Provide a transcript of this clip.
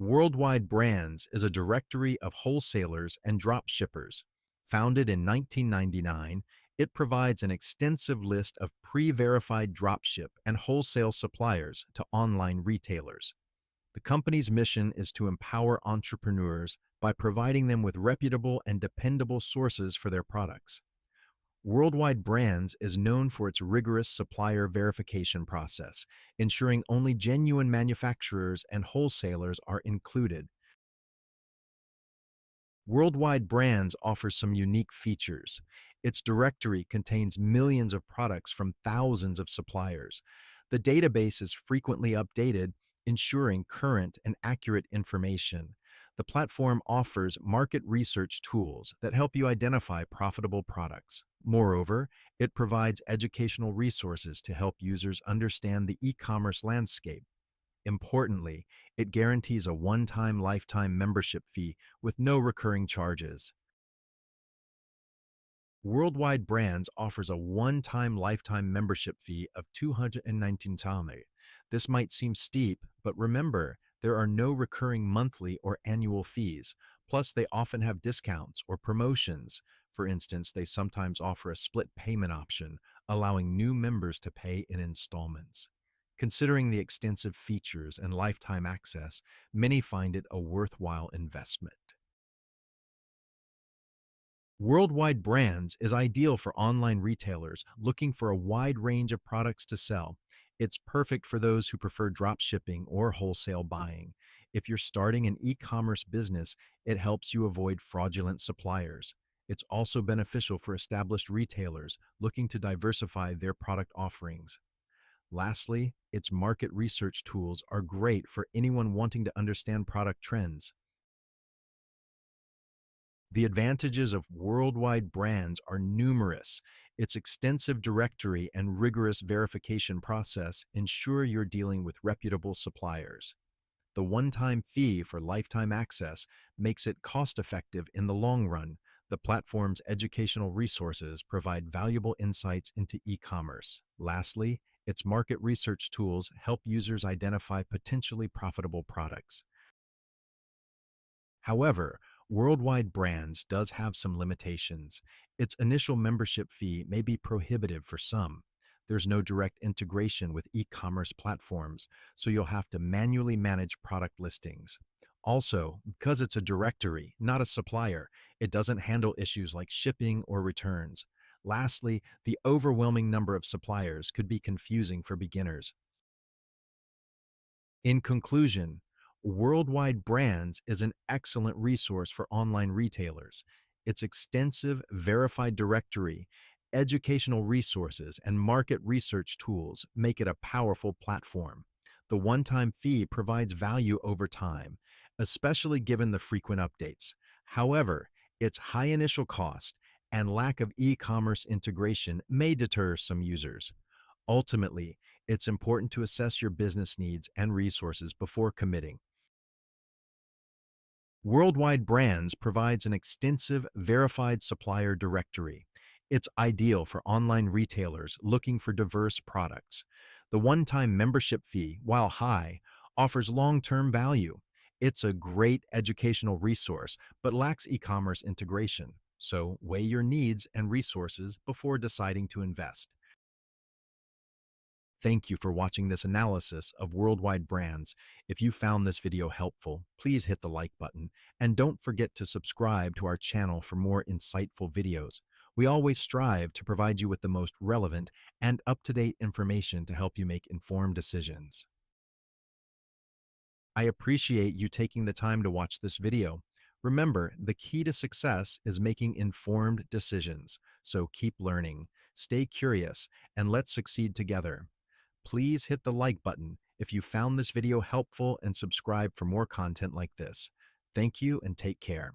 Worldwide Brands is a directory of wholesalers and drop shippers. Founded in 1999, it provides an extensive list of pre-verified dropship and wholesale suppliers to online retailers. The company's mission is to empower entrepreneurs by providing them with reputable and dependable sources for their products. Worldwide Brands is known for its rigorous supplier verification process, ensuring only genuine manufacturers and wholesalers are included. Worldwide Brands offers some unique features. Its directory contains millions of products from thousands of suppliers. The database is frequently updated, ensuring current and accurate information. The platform offers market research tools that help you identify profitable products. Moreover, it provides educational resources to help users understand the e-commerce landscape. Importantly, it guarantees a one-time lifetime membership fee with no recurring charges. Worldwide Brands offers a one-time lifetime membership fee of 219 tame. This might seem steep, but remember, there are no recurring monthly or annual fees. Plus, they often have discounts or promotions. For instance, they sometimes offer a split payment option, allowing new members to pay in installments. Considering the extensive features and lifetime access, many find it a worthwhile investment. Worldwide Brands is ideal for online retailers looking for a wide range of products to sell. It's perfect for those who prefer drop shipping or wholesale buying. If you're starting an e-commerce business, it helps you avoid fraudulent suppliers. It's also beneficial for established retailers looking to diversify their product offerings. Lastly, its market research tools are great for anyone wanting to understand product trends. The advantages of Worldwide Brands are numerous. Its extensive directory and rigorous verification process ensure you're dealing with reputable suppliers. The one-time fee for lifetime access makes it cost-effective in the long run. The platform's educational resources provide valuable insights into e-commerce. Lastly, its market research tools help users identify potentially profitable products. However, Worldwide Brands does have some limitations. Its initial membership fee may be prohibitive for some. There's no direct integration with e-commerce platforms, so you'll have to manually manage product listings. Also, because it's a directory, not a supplier, it doesn't handle issues like shipping or returns. Lastly, the overwhelming number of suppliers could be confusing for beginners. In conclusion, Worldwide Brands is an excellent resource for online retailers. Its extensive, verified directory, educational resources, and market research tools make it a powerful platform. The one-time fee provides value over time, especially given the frequent updates. However, its high initial cost and lack of e-commerce integration may deter some users. Ultimately, it's important to assess your business needs and resources before committing. Worldwide Brands provides an extensive, verified supplier directory. It's ideal for online retailers looking for diverse products. The one-time membership fee, while high, offers long-term value. It's a great educational resource, but lacks e-commerce integration. So weigh your needs and resources before deciding to invest. Thank you for watching this analysis of Worldwide Brands. If you found this video helpful, please hit the like button and don't forget to subscribe to our channel for more insightful videos. We always strive to provide you with the most relevant and up-to-date information to help you make informed decisions. I appreciate you taking the time to watch this video. Remember, the key to success is making informed decisions. So keep learning, stay curious, and let's succeed together. Please hit the like button if you found this video helpful and subscribe for more content like this. Thank you and take care.